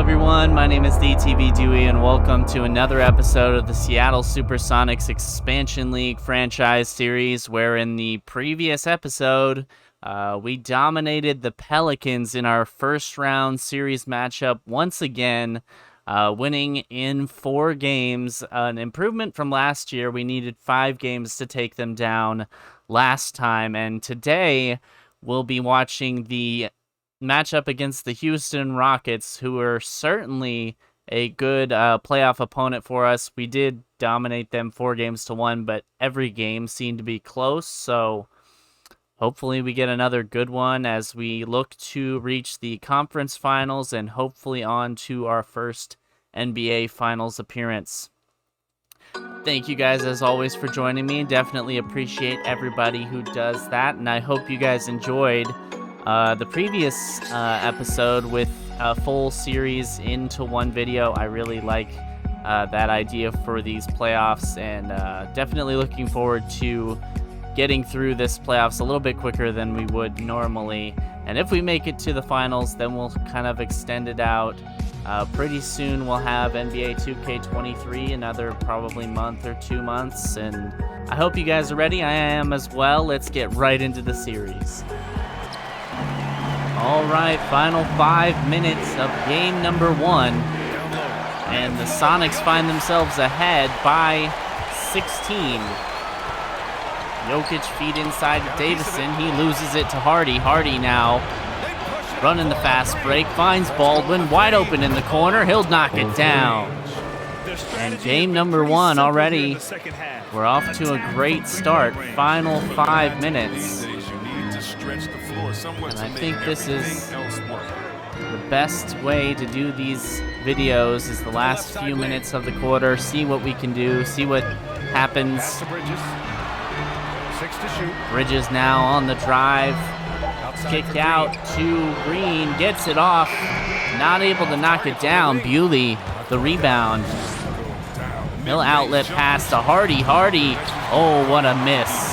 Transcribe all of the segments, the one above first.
everyone, my name is DTV Dewey and welcome to another episode of the Seattle Supersonics Expansion League franchise series, where in the previous episode we dominated the Pelicans in our first round series matchup once again, winning in 4 games, an improvement from last year. We needed 5 games to take them down last time, and today we'll be watching the matchup against the Houston Rockets, who are certainly a good playoff opponent for us. We did dominate them 4-1, but every game seemed to be close, so hopefully we get another good one as we look to reach the conference finals and hopefully on to our first NBA Finals appearance. Thank you guys, as always, for joining me. Definitely appreciate everybody who does that, and I hope you guys enjoyed the previous episode with a full series into one video. I really like that idea for these playoffs, and definitely looking forward to getting through this playoffs a little bit quicker than we would normally. And if we make it to the finals, then we'll kind of extend it out. Pretty soon we'll have NBA 2K23, another probably month or 2 months, and I hope you guys are ready. I am as well. Let's get right into the series. All right, final 5 minutes of game number 1, and the Sonics find themselves ahead by 16. Jokic feed inside to Davison. He loses it to Hardy. Hardy now running the fast break, finds Baldwin wide open in the corner. He'll knock it down. And game number 1 already. We're off to a great start. Final 5 minutes. And I think this is the best way to do these videos, is the last few minutes of the quarter, see what we can do, see what happens. Bridges now on the drive. Kick out to Green, gets it off, not able to knock it down. Bewley, the rebound. Mill outlet pass to Hardy. Hardy, oh, what a miss.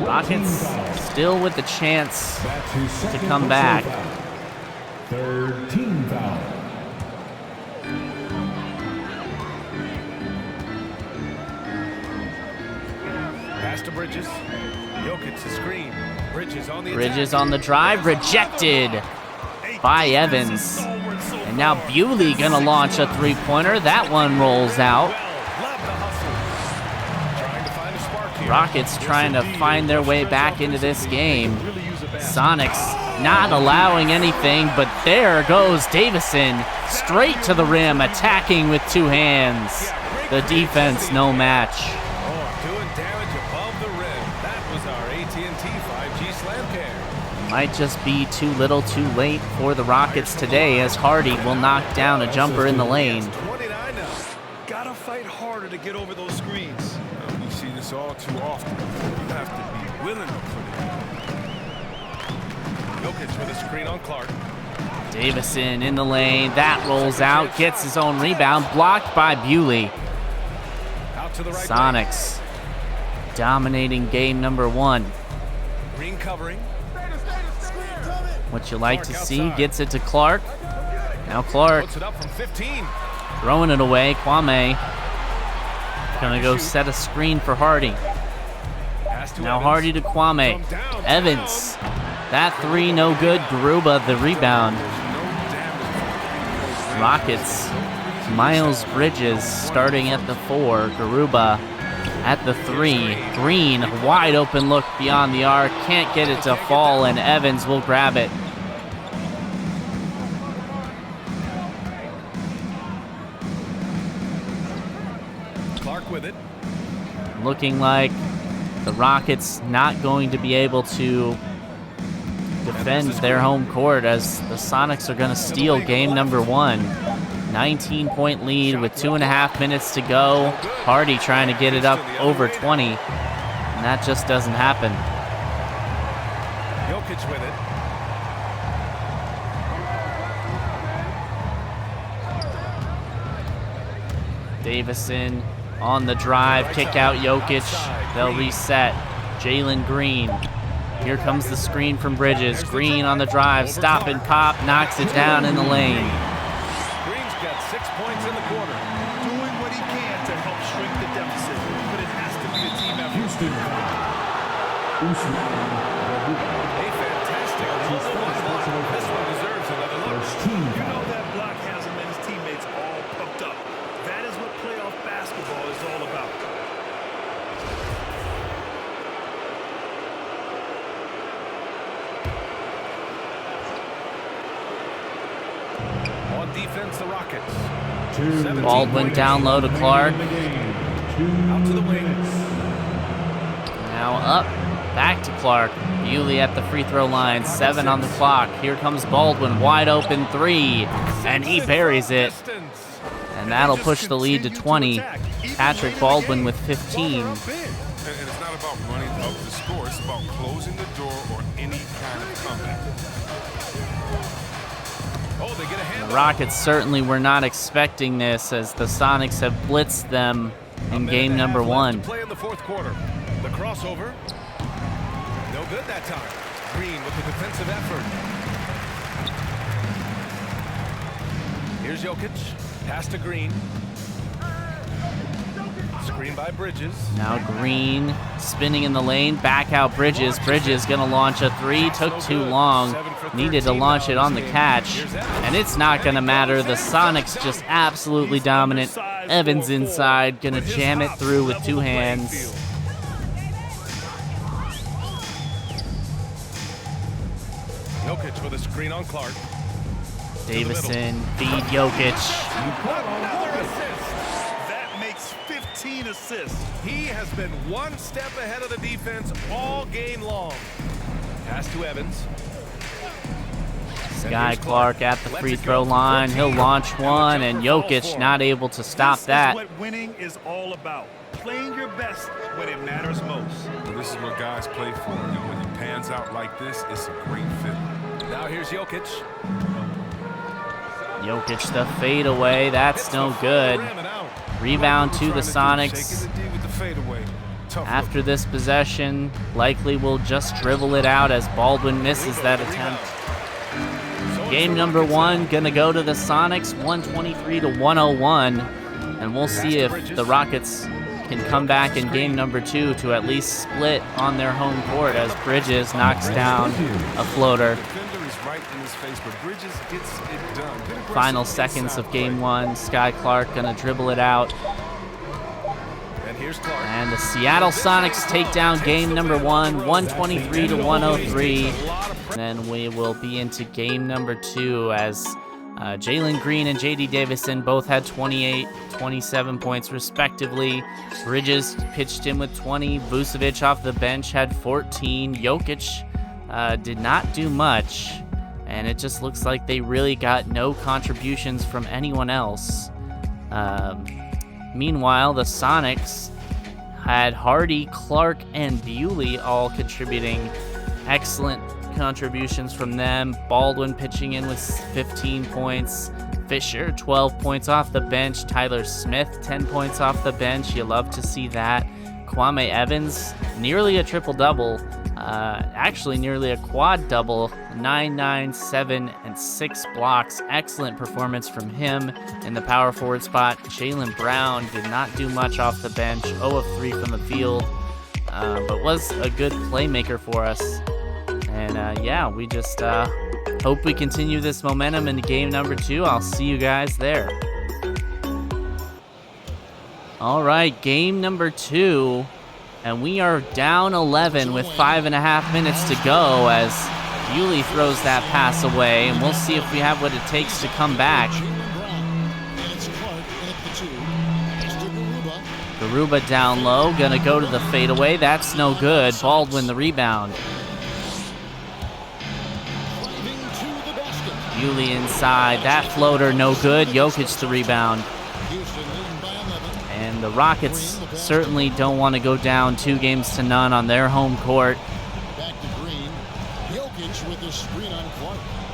Rockets still with the chance to come back. 13 foul. Pass to Bridges. Jokic to screen. Bridges on the drive, rejected by Evans. And now Bewley gonna launch a 3-pointer. That one rolls out. Rockets trying to find their way back into this game. Sonics not allowing anything, but there goes Davison straight to the rim, attacking with 2 hands. The defense, no match. Doing damage above the rim. That was our AT&T 5G slam care. Might just be too little too late for the Rockets today, as Hardy will knock down a jumper in the lane. 29 now. Gotta fight harder to get over those screens. We see this all too often. You have to be willing to put it in. Jokic with a screen on Clark. Davison in the lane. That rolls out, gets his own rebound, blocked by Bewley. Out to the right. Sonics dominating game number 1. Green covering. What you like to see, gets it to Clark. Now Clark Puts it up from 15. throwing it away. Kwame gonna go set a screen for Hardy. Now Hardy to Kwame. Evans. That 3 no good. Garuba the rebound. Rockets. Miles Bridges starting at the 4. Garuba at the 3. Green, wide open look beyond the arc. Can't get it to fall, and Evans will grab it. Clark with it. Looking like the Rockets not going to be able to defend their home court, as the Sonics are going to steal game number 1. 19-point lead with 2.5 minutes to go. Hardy trying to get it up over 20, and that just doesn't happen. Jokic with it. Davison on the drive, kick out Jokic. They'll reset. Jalen Green Here comes the screen from Bridges. Green on the drive, stop and pop, knocks it down in the lane. Green's got 6 points in the quarter. Doing what he can to help shrink the deficit, but it has to be a team effort. A fantastic block. This one deserves another look. You know that block has him and his teammates all pumped up. That is what playoff basketball is all about. On defense, the Rockets. Baldwin down low to Clark. Out to the wing. Now up, back to Clark. Bewley at the free throw line, 7 on the clock. Here comes Baldwin, wide open 3, and he buries it. And that'll push the lead to 20. Patrick Baldwin with 15. And it's not about running up the score. It's about closing the door or any kind of comeback. Oh, they get a hand. The Rockets certainly were not expecting this, as the Sonics have blitzed them in game number 1. Play in the fourth quarter. The crossover. No good that time. Green with the defensive effort. Here's Jokic. Pass to Green. Screen by Bridges. Now Green spinning in the lane, back out Bridges. Bridges gonna launch a 3, took too long. Needed to launch it on the catch, and it's not gonna matter. The Sonics just absolutely dominant. Evans inside, gonna jam it through with 2 hands. Jokic with a screen on Clark. Davison, feed Jokic. Another assist. That makes 15 assists. He has been one step ahead of the defense all game long. Pass to Evans. Sky Clark at the free throw line. He'll launch one, and Jokic not able to stop that. This is what winning is all about. Playing your best when it matters most. Well, this is what guys play for, and when he pans out like this, it's a great fit. Now here's Jokic. Jokic the fadeaway, that's no good. Rebound to the Sonics. After this possession, likely will just dribble it out as Baldwin misses that attempt. Game number 1 gonna go to the Sonics, 123 to 101, and we'll see if the Rockets can come back in game number 2 to at least split on their home court as Bridges knocks down a floater. Final seconds of game 1, Sky Clark gonna dribble it out. And the Seattle Sonics take down game number 1, 123 to 103. And then we will be into game number 2 as Jalen Green and J.D. Davison both had 28, 27 points respectively. Bridges pitched in with 20. Vucevic off the bench had 14. Jokic did not do much. And it just looks like they really got no contributions from anyone else. Meanwhile, the Sonics had Hardy, Clark, and Bewley all contributing. Excellent contributions from them. Baldwin pitching in with 15 points. Fisher, 12 points off the bench. Tyler Smith, 10 points off the bench. You love to see that. Kwame Evans, nearly a triple-double. Actually, nearly a quad-double. 9, 9, 7, and 6 blocks. Excellent performance from him in the power forward spot. Jaylen Brown did not do much off the bench. 0 of 3 from the field, but was a good playmaker for us. And yeah, we just hope we continue this momentum into game number 2. I'll see you guys there. All right, game number 2. And we are down 11 with 5.5 minutes to go as Bewley throws that pass away. And we'll see if we have what it takes to come back. Garuba down low, gonna go to the fadeaway. That's no good. Baldwin the rebound. Bewley inside. That floater no good. Jokic the rebound. And the Rockets certainly don't want to go down 2-0 on their home court.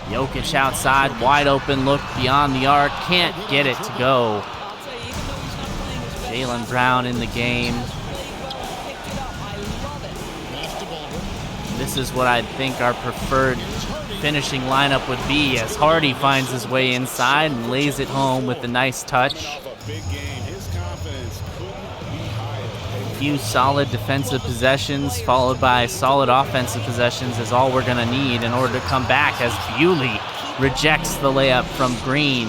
Jokic outside, wide open look beyond the arc. Can't get it to go. Jaylen Brown in the game. This is what I think our preferred finishing lineup would be, as Hardy finds his way inside and lays it home with a nice touch. A few solid defensive possessions followed by solid offensive possessions is all we're going to need in order to come back, as Bewley rejects the layup from Green.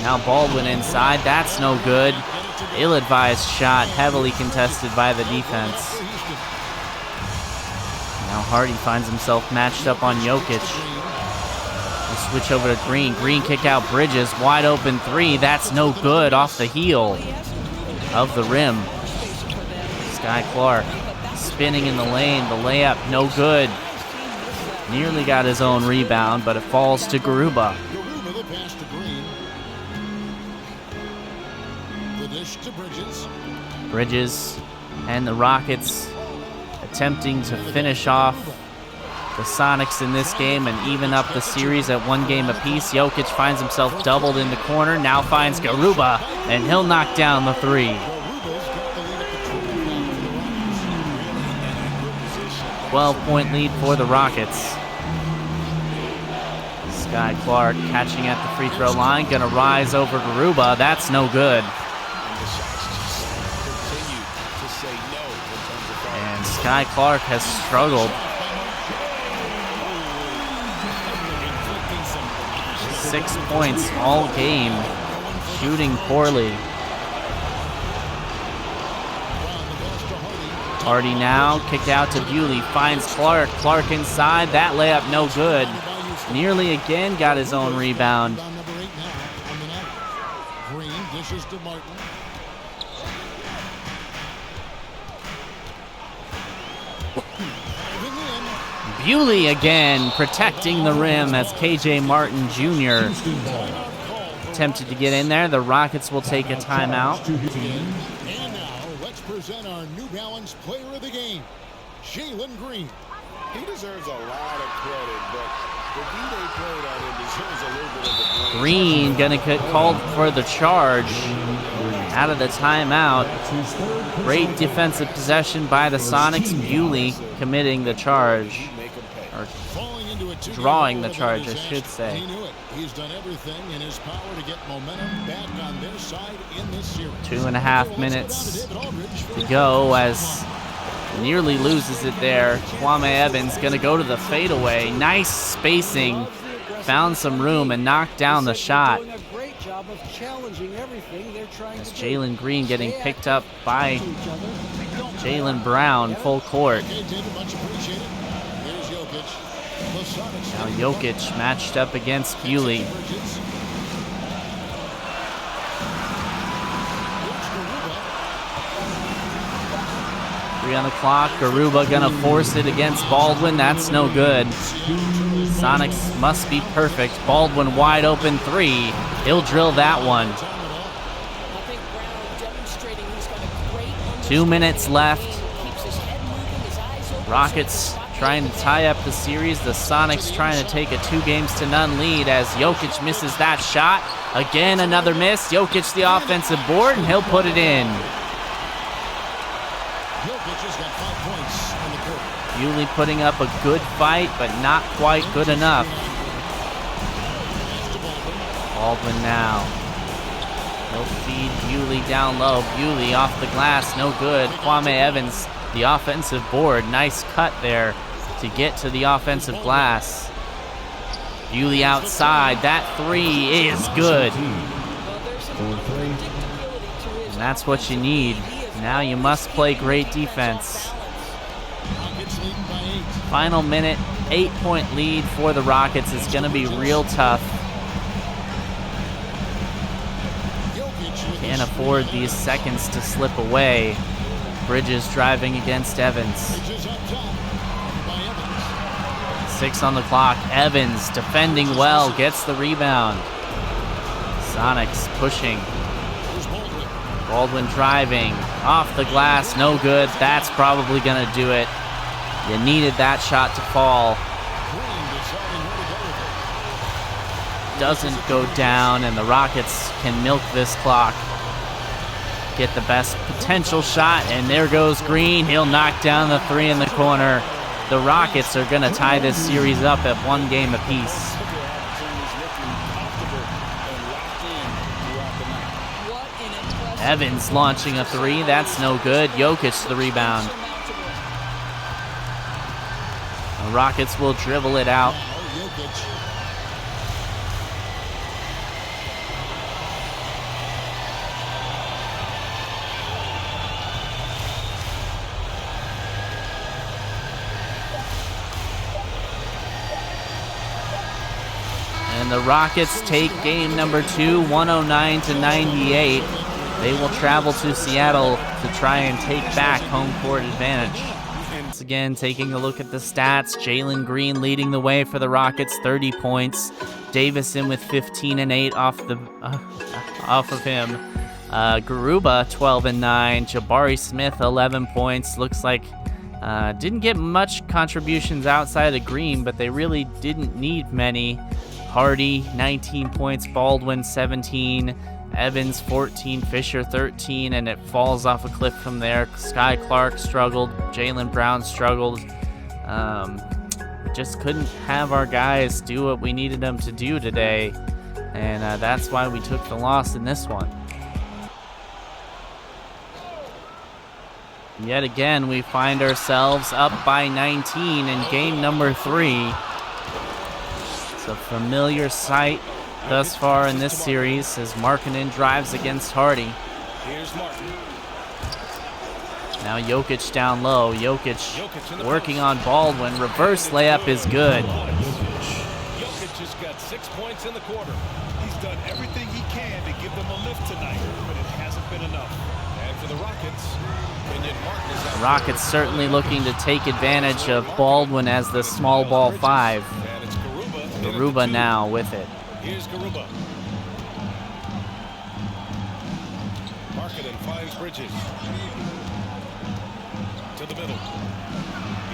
Now Baldwin inside, that's no good. Ill-advised shot, heavily contested by the defense. Now Hardy finds himself matched up on Jokic. We'll switch over to Green. Green kick out Bridges, wide open three, that's no good, off the heel of the rim. Sky Clark spinning in the lane, the layup no good. Nearly got his own rebound, but it falls to Garuba. Bridges and the Rockets attempting to finish off the Sonics in this game and even up the series at 1 game apiece. Jokic finds himself doubled in the corner, now finds Garuba, and he'll knock down the three. 12-point lead for the Rockets. Sky Clark catching at the free throw line, gonna rise over Garuba, that's no good. And Sky Clark has struggled. 6 points all game, shooting poorly. Hardy now, kicked out to Bewley, finds Clark. Clark inside, that layup no good. Nearly again got his own rebound. Bewley again protecting the rim as KJ Martin Jr. attempted to get in there. The Rockets will take a timeout. And now let's present our New Balance player of the game, Jalen Green. He deserves a lot of credit, but the D-Day played on him deserves a little bit of the blame. Green gonna get called for the charge out of the timeout. Great defensive possession by the Sonics. Bewley committing the charge, or drawing the charge, I should say. He knew it. He's done everything in his power to get momentum back on their side in this series. 2.5 minutes to go as nearly loses it there. Kwame Evans gonna go to the fadeaway. Nice spacing, found some room and knocked down the shot. As Jalen Green getting picked up by Jaylen Brown, full court. Now Jokic matched up against Bewley. Three on the clock. Garuba gonna force it against Baldwin. That's no good. Sonics must be perfect. Baldwin wide open three. He'll drill that one. 2 minutes left. Rockets trying to tie up the series. The Sonics trying to take a 2-0 lead as Jokic misses that shot. Again, another miss. Jokic the offensive board, and he'll put it in. Bewley putting up a good fight, but not quite good enough. Baldwin now. He'll feed Bewley down low. Bewley off the glass, no good. Kwame Evans, the offensive board. Nice cut there to get to the offensive glass. Bewley outside. That three is good. And that's what you need. Now you must play great defense. Final minute, 8-point lead for the Rockets. It's going to be real tough. Can't afford these seconds to slip away. Bridges driving against Evans. 6 on the clock. Evans defending well, gets the rebound. Sonics pushing. Baldwin driving. Off the glass, no good. That's probably going to do it. You needed that shot to fall. Doesn't go down, and the Rockets can milk this clock. get the best potential shot, and there goes Green. He'll knock down the three in the corner. The Rockets are going to tie this series up at 1 game apiece. Evans launching a three. That's no good. Jokic the rebound. The Rockets will dribble it out. And the Rockets take game number 2, 109-98. They will travel to Seattle to try and take back home court advantage. Once again, taking a look at the stats, Jalen Green leading the way for the Rockets, 30 points. Davison with 15 and 8 off of him. Garuba 12 and 9. Jabari Smith 11 points. Looks like didn't get much contributions outside of Green, but they really didn't need many. Hardy 19 points. Baldwin 17. Evans 14, Fisher 13, and it falls off a cliff from there. Sky Clark struggled, Jaylen Brown struggled. Just couldn't have our guys do what we needed them to do today, and that's why we took the loss in this one. Yet again, we find ourselves up by 19 in game number 3. It's a familiar sight thus far in this series as Markkanen drives against Hardy. Here's Martin. Now Jokic down low. Jokic working on Baldwin. Reverse layup is good. Jokic just got 6 points in the quarter. He's done everything he can to give them a lift tonight, but it hasn't been enough. And for the Rockets, Kenyon Martin is out. Rockets certainly looking to take advantage of Baldwin as the small ball 5. And it's Garuba. Garuba now with it. Here's Garuba. Markkanen finds Bridges. To the middle.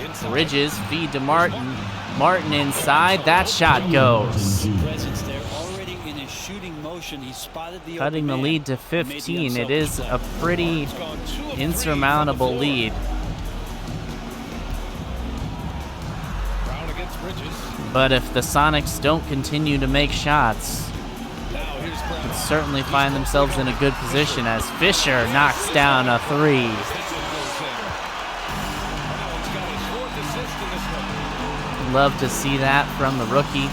Inside. Bridges feed to Martin. Martin inside. That shot goes. Presence there already in his shooting motion. He spotted the Cutting the lead to 15. It is a pretty insurmountable lead. Brown against Bridges. But if the Sonics don't continue to make shots, Now here's Brown. could certainly find themselves in a good position as Fisher knocks down a 3. Love to see that from the rookie.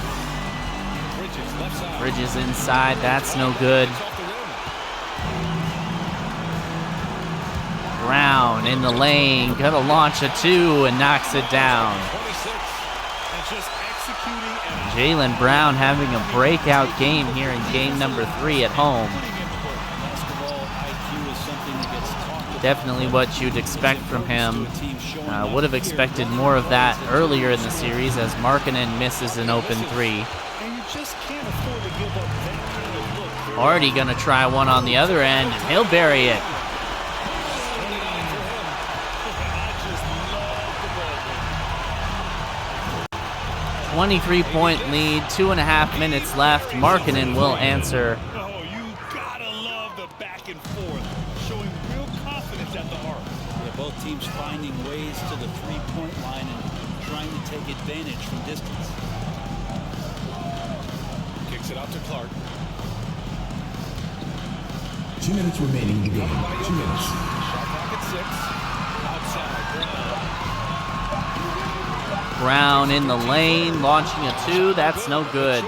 Bridges inside, that's no good. Brown in the lane, gonna launch a 2 and knocks it down. Jaylen Brown having a breakout game here in game number 3 at home. Definitely what you'd expect from him. Would have expected more of that earlier in the series as Markkanen misses an open 3. Hardy gonna try one on the other end, and he'll bury it. A 23-point lead, 2.5 minutes left. Markkanen will answer. Oh, you gotta love the back and forth, showing real confidence at the arc. Yeah, both teams finding ways to the three-point line and trying to take advantage from distance. Kicks it out to Clark. 2 minutes remaining in the game. 2 minutes. Shot clock at 6. Outside. Brown in the lane, launching a 2. That's no good.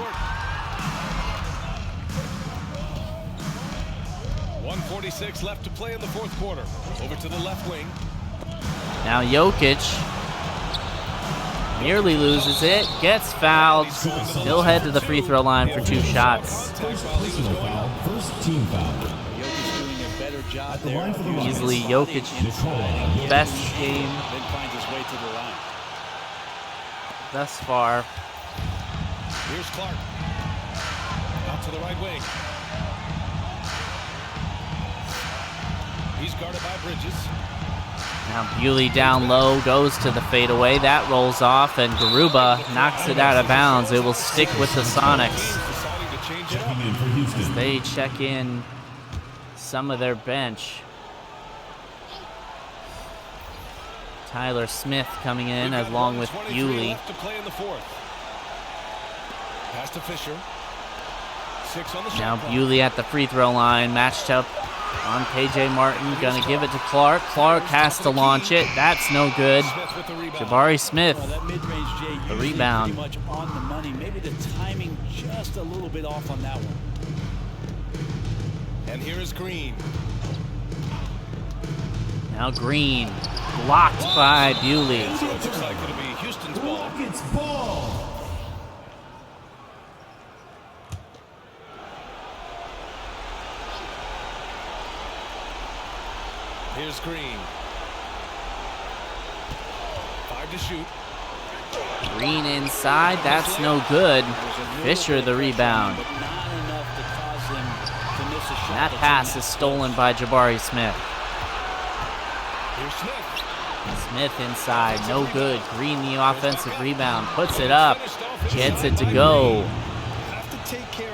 1:46 left to play in the fourth quarter. Over to the left wing. Now Jokic nearly loses it, gets fouled. He'll head to the free throw line for 2 shots. Personal foul. First team foul. Jokic doing a better job At the there. line for the Rockets. Easily Jokic's Nicole. best game Then finds his way to the line. thus far. Here's Clark. Out to the right wing. He's guarded by Bridges. Now Bewley down low, goes to the fadeaway. That rolls off, and Garuba knocks it out of bounds. It will stick with the Sonics. Deciding to change it up. Checking in for Houston. They check in some of their bench. Tyler Smith coming in along with Bewley. To play in the fourth. Pass to Fisher. 6 on the shot Now clock. Bewley at the free throw line, matched up on KJ Martin. Gonna give it to Clark. Clark has to launch it. That's no good. Smith with the rebound. Jabari Smith. Well, that mid-range, Jay, The usually rebound. pretty much on the money. Maybe the timing just a little bit off on that one. And here is Green. Now Green, blocked by Bewley. So it looks like it'll be Houston's ball. Rockets ball. Here's Green. 5 to shoot. Green inside, that's no good. Fisher the rebound. But not enough to cause him to miss a shot. That pass is stolen by Jabari Smith. Here's Smith. Smith inside, no good. Green the offensive rebound, puts it up, gets it to go.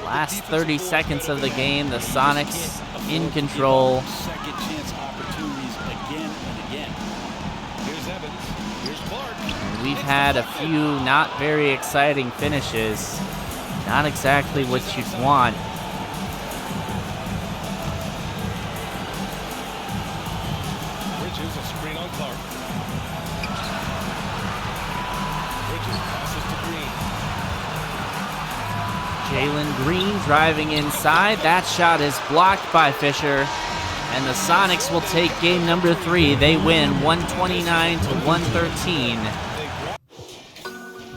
Last 30 seconds of the game, the Sonics in control. Second chance opportunities again and again. Here's Evans. Here's Clark. We've had a few not very exciting finishes. Not exactly what you'd want. Bridges, a screen on Clark. Bridges passes to Green. Jalen Green driving inside. That shot is blocked by Fisher. And the Sonics will take game number 3. They win 129-113.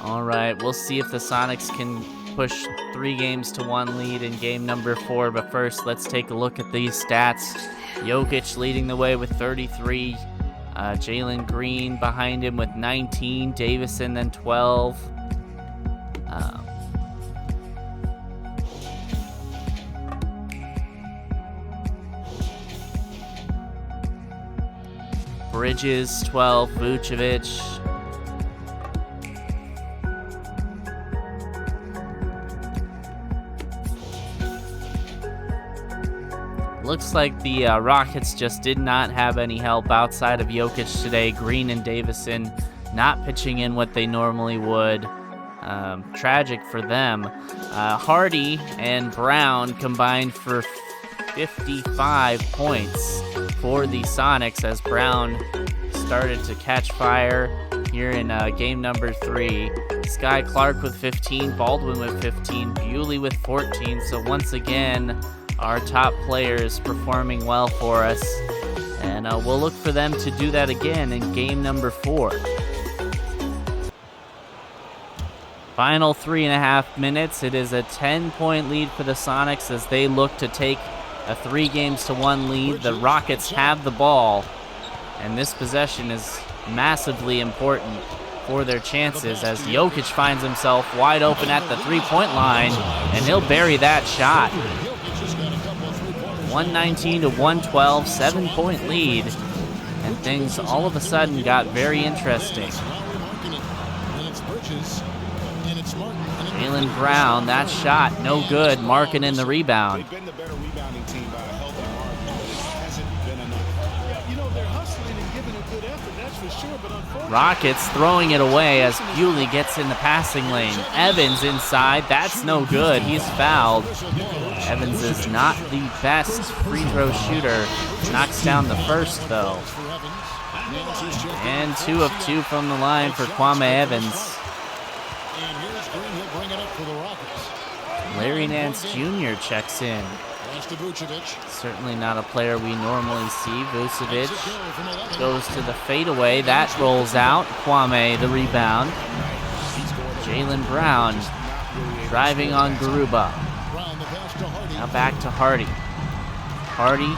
All right, we'll see if the Sonics can push 3 games to 1 lead in game number 4. But first, let's take a look at these stats. Jokic leading the way with 33. Jalen Green behind him with 19. Davison then 12. Bridges 12. Vucevic. Looks like the Rockets just did not have any help outside of Jokic today. Green and Davison not pitching in what they normally would. Tragic for them. Hardy and Brown combined for 55 points for the Sonics as Brown started to catch fire here in game number 3. Sky Clark with 15, Baldwin with 15, Bewley with 14. So once again, our top players performing well for us. And we'll look for them to do that again in game number 4. Final 3.5 minutes. It is a 10-point lead for the Sonics as they look to take a 3 games to 1 lead. The Rockets have the ball, and this possession is massively important for their chances as Jokic finds himself wide open at the 3-point line, and he'll bury that shot. 119-112, 7-point lead, and things all of a sudden got very interesting. Jalen Brown, that shot, no good. Markin in the rebound. They've been the better rebounding team by a healthy margin. It hasn't been enough. You know, they're hustling and giving a good effort, that's for sure, but unfortunately... Rockets throwing it away as Bewley gets in the passing lane. Evans inside, that's no good. He's fouled. Evans is not the best free throw shooter. Knocks down the first, though. And 2 of 2 from the line for Kwame Evans. Larry Nance Jr. checks in. Certainly not a player we normally see. Vucevic goes to the fadeaway. That rolls out. Kwame the rebound. Jalen Brown driving on Garuba. Now back to Hardy. Hardy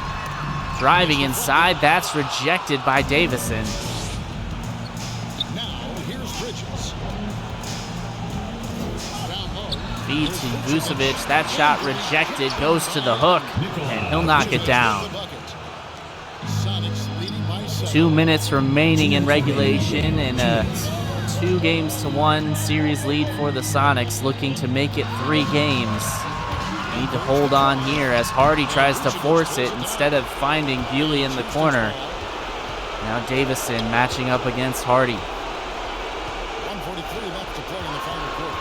driving inside. That's rejected by Davison. Feed to Vucevic. That shot rejected. Goes to the hook, and he'll knock it down. 2 minutes remaining in regulation, and a 2 games to 1 series lead for the Sonics, looking to make it 3 games. Need to hold on here as Hardy tries to force it instead of finding Bewley in the corner. Now Davison matching up against Hardy. 1:43 left to play in the final quarter.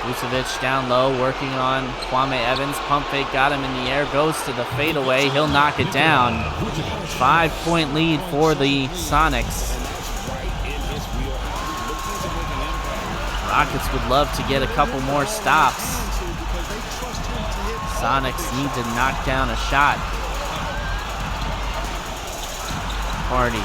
Vucevic down low, working on Kwame Evans. Pump fake got him in the air, goes to the fadeaway. He'll knock it down. 5-point lead for the Sonics. Rockets would love to get a couple more stops. Sonics need to knock down a shot. Hardy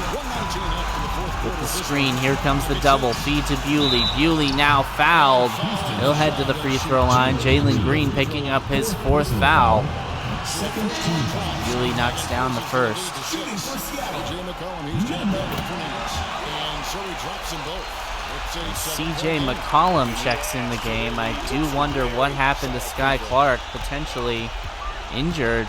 with the screen. Here comes the double. Feed to Bewley. Bewley now fouled. He'll head to the free throw line. Jalen Green picking up his 4th foul. Bewley knocks down the first. CJ McCollum checks in the game. I do wonder what happened to Sky Clark, potentially injured.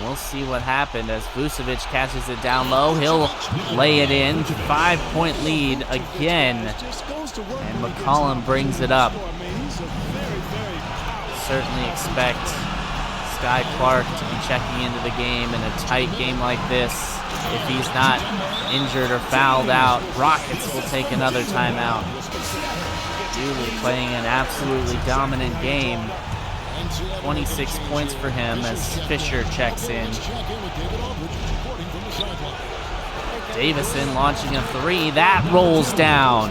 We'll see what happened as Vucevic catches it down low. He'll lay it in. 5-point lead again. And McCollum brings it up. Certainly expect Sky Clark to be checking into the game in a tight game like this. If he's not injured or fouled out, Rockets will take another timeout. Bewley playing an absolutely dominant game. 26 points for him as Fisher checks in. Davison launching a 3. That rolls down.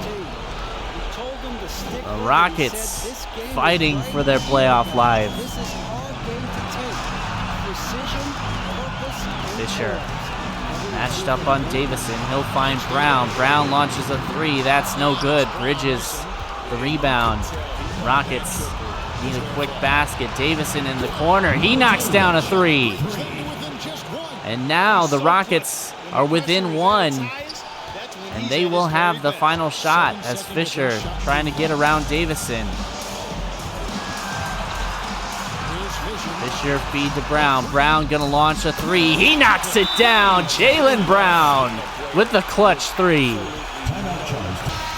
The Rockets fighting for their playoff lives. Fisher matched up on Davison. He'll find Brown. Brown launches a 3. That's no good. Bridges the rebound. Rockets need a quick basket. Davison in the corner. He knocks down a 3. And now the Rockets are within 1. And they will have the final shot as Fisher trying to get around Davison. Fisher feed to Brown. Brown gonna launch a 3. He knocks it down. Jaylen Brown with the clutch 3.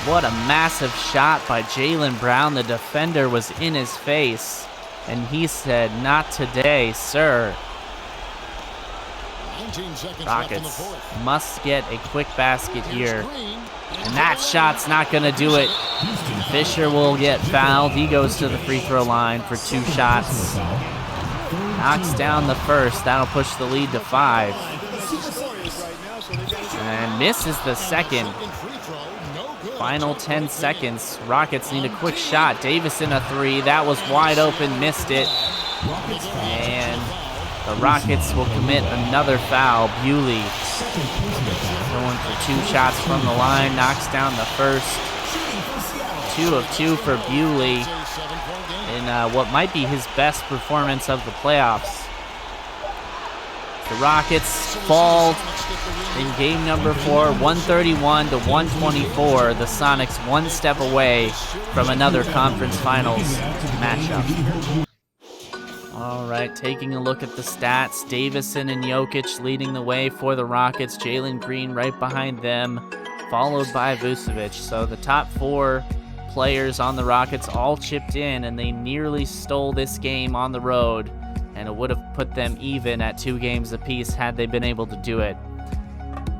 What a massive shot by Jaylen Brown. The defender was in his face, and he said, "Not today, sir." Rockets must get a quick basket here, and that shot's not going to do it. Fisher will get fouled. He goes to the free throw line for 2 shots. Knocks down the first. That'll push the lead to 5. And misses the second. Final 10 seconds. Rockets need a quick shot. Davison a 3. That was wide open. Missed it. And the Rockets will commit another foul. Bewley going for 2 shots from the line. Knocks down the first. 2 of 2 for Bewley in what might be his best performance of the playoffs. The Rockets fall in game number 4, 131 to 124. The Sonics 1 step away from another conference finals matchup. All right, taking a look at the stats. Davison and Jokic leading the way for the Rockets. Jalen Green right behind them, followed by Vucevic. So the top 4 players on the Rockets all chipped in, and they nearly stole this game on the road. And it would have put them even at 2 games apiece had they been able to do it.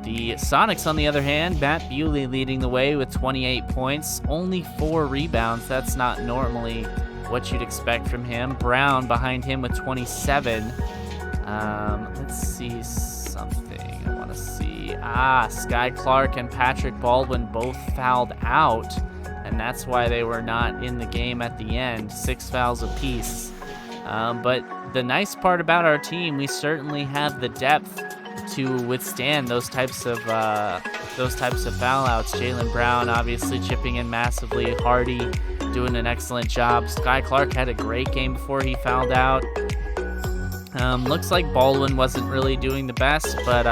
The Sonics, on the other hand, Matt Bewley leading the way with 28 points, only 4 rebounds. That's not normally what you'd expect from him. Brown behind him with 27. Let's see something I want to see. Sky Clark and Patrick Baldwin both fouled out, and that's why they were not in the game at the end. 6 fouls apiece. But the nice part about our team, we certainly have the depth to withstand those types of foul outs. Jaylen Brown obviously chipping in massively. Hardy doing an excellent job. Sky Clark had a great game before he fouled out. Looks like Baldwin wasn't really doing the best, but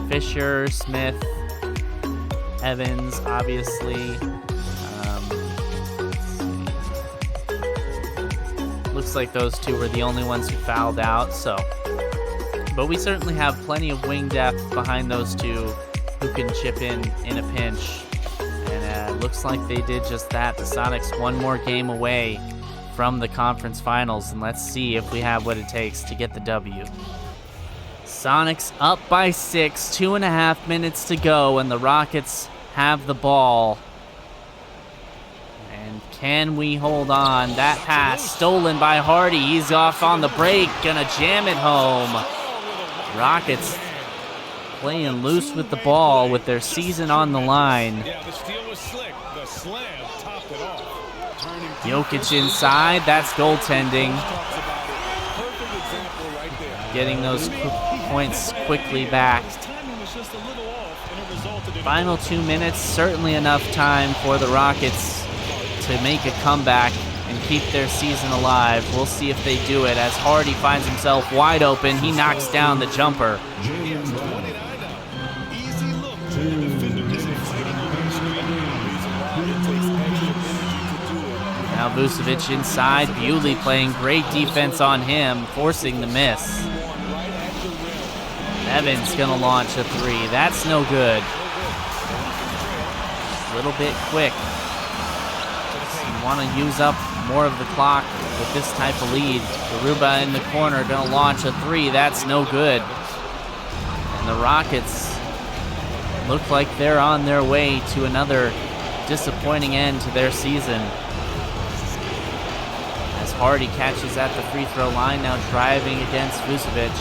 Fisher, Smith, Evans, obviously. Looks like those 2 were the only ones who fouled out, but we certainly have plenty of wing depth behind those 2 who can chip in a pinch. And it looks like they did just that. The Sonics 1 more game away from the conference finals, and let's see if we have what it takes to get the W. Sonics up by 6, 2.5 minutes to go, and the Rockets have the ball. And can we hold on? That pass stolen by Hardy. He's off on the break, gonna jam it home. Rockets playing loose with the ball with their season on the line. Yeah, the steal was slick. The slam topped it off. Jokic inside, that's goaltending. Perfect example right there. Getting those points quickly back. His timing was just a little off, and it resulted in Final 2 minutes, certainly enough time for the Rockets to make a comeback and keep their season alive. We'll see if they do it as Hardy finds himself wide open. He knocks down the jumper. Jalen Brown. easy look. The defender isn't fighting over the screen. Reason why it takes extra energy to do it. Now Vucevic inside. Bewley playing great defense on him, forcing the miss. Evans gonna launch a 3. That's no good. A little bit quick. You want to use up more of the clock with this type of lead. Garuba in the corner gonna launch a 3. That's no good. And the Rockets look like they're on their way to another disappointing end to their season. As Hardy catches at the free throw line, now driving against Vucevic.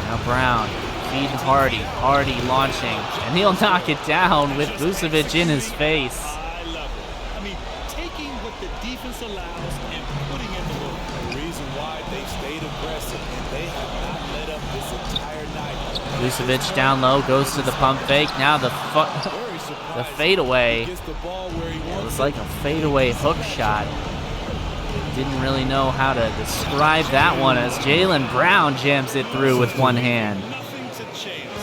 Now Brown feeding Hardy. Hardy launching, and he'll knock it down with Vucevic in his face. High level. I mean, taking what the defense allows and putting in the work. The reason why they stayed aggressive and they have not let up this entire night. Vucevic down low, goes to the pump fake. Now the Very surprised. the fadeaway. Gets the ball where he It wants was like a fadeaway hook shot. Didn't really know how to describe that one as Jalen Brown jams it through with one hand. Nothing to chance.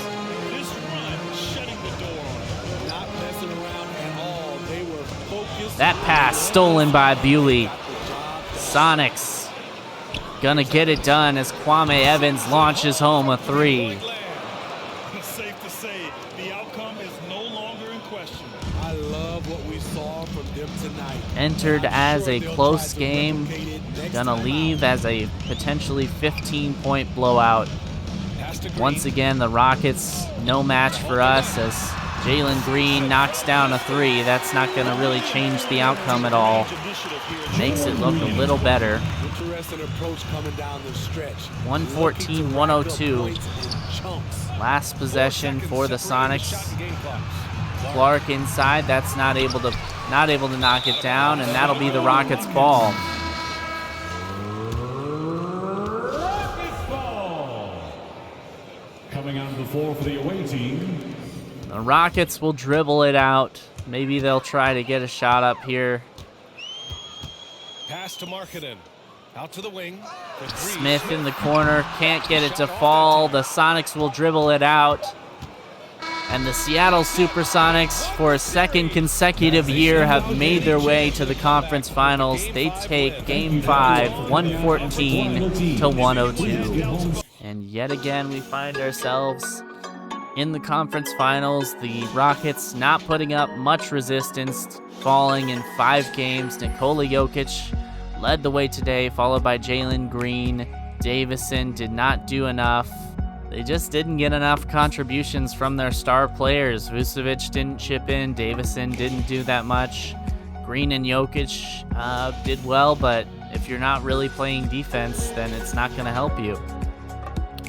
This run shutting the door on him. not messing around at all. They were focused. That pass stolen by Bewley. Sonics gonna get it done as Kwame Evans launches home a 3. It's safe to say the outcome is no longer in question. I love what we saw from them tonight. Entered as a They'll close try to game, replicate it next gonna time leave as a potentially 15-point blowout. Pass to Green. Once again, the Rockets, no match for us as Jalen Green knocks down a 3. That's not gonna really change the outcome at all. Makes it look a little better. Interesting approach coming down the stretch. 114-102. Chunks. Last possession for the Sonics. Clark inside, that's not able to knock it down, and that'll be the Rockets' ball. Coming onto the floor for the away team, The Rockets will dribble it out. Maybe they'll try to get a shot up here. Pass to Markkanen. Out to the wing. For three. Smith in the corner, can't get it to fall. The Sonics will dribble it out. And the Seattle Supersonics, for a second consecutive year, have made their way to the conference finals. They take Game 5, 114-102. And yet again, we find ourselves in the conference finals. The Rockets not putting up much resistance, falling in 5 games. Nikola Jokic led the way today, followed by Jalen Green. Davison did not do enough. They just didn't get enough contributions from their star players. Vucevic didn't chip in. Davison didn't do that much. Green and Jokic did well, but if you're not really playing defense, then it's not going to help you.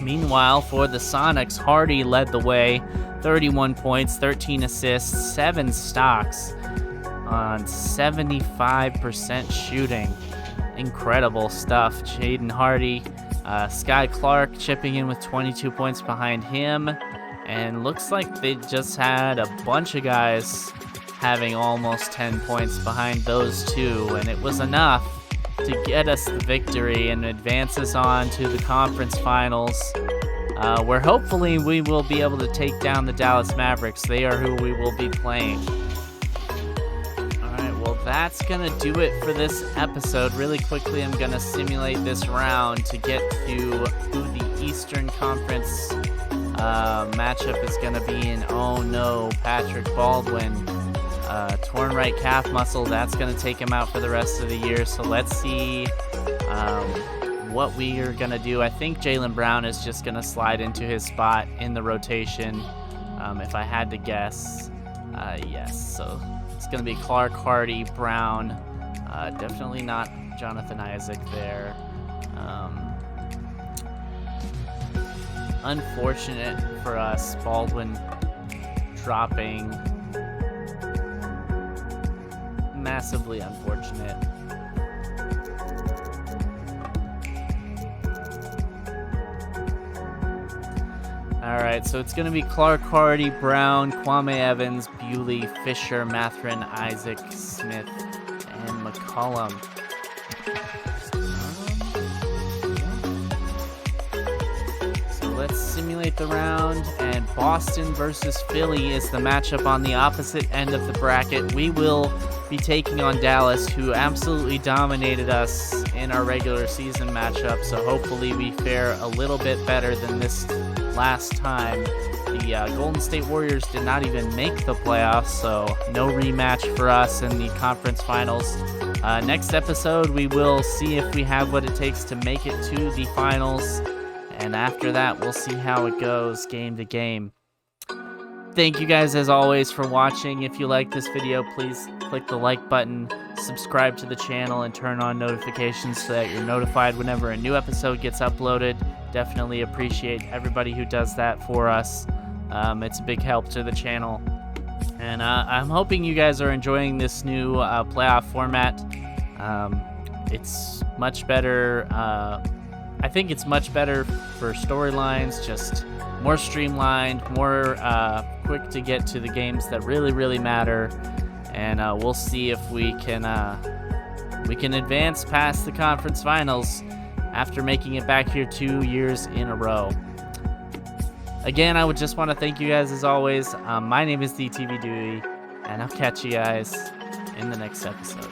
Meanwhile, for the Sonics, Hardy led the way. 31 points, 13 assists, 7 stocks on 75% shooting. Incredible stuff. Jaden Hardy. Sky Clark chipping in with 22 points behind him. And looks like they just had a bunch of guys having almost 10 points behind those two. And it was enough to get us the victory and advance us on to the conference finals, where hopefully we will be able to take down the Dallas Mavericks. They are who we will be playing. Well, that's going to do it for this episode. Really quickly, I'm going to simulate this round to get to who the Eastern Conference matchup is going to be in. Oh no, Patrick Baldwin. Torn right calf muscle. That's going to take him out for the rest of the year. So let's see what we are going to do. I think Jaylen Brown is just going to slide into his spot in the rotation, if I had to guess. Yes, so it's going to be Clark, Hardy, Brown. Definitely not Jonathan Isaac there. Unfortunate for us, Baldwin dropping. Massively unfortunate. Alright, so it's going to be Clark, Hardy, Brown, Kwame Evans, Bewley, Fisher, Matherin, Isaac, Smith, and McCollum. So let's simulate the round, and Boston versus Philly is the matchup on the opposite end of the bracket. We will be taking on Dallas, who absolutely dominated us in our regular season matchup, so hopefully we fare a little bit better than this last time. The Golden State Warriors did not even make the playoffs, so no rematch for us in the conference finals. Next episode, we will see if we have what it takes to make it to the finals, and after that, we'll see how it goes game to game. Thank you guys as always for watching. If you like this video, please click the like button, subscribe to the channel, and turn on notifications so that you're notified whenever a new episode gets uploaded. Definitely appreciate everybody who does that for us. It's a big help to the channel. And I'm hoping you guys are enjoying this new playoff format. It's much better. I think it's much better for storylines, just more streamlined, more quick to get to the games that really matter. And we'll see if we can advance past the conference finals after making it back here 2 years in a row. Again, I would just want to thank you guys as always. My name is DTV Dewey, and I'll catch you guys in the next episode.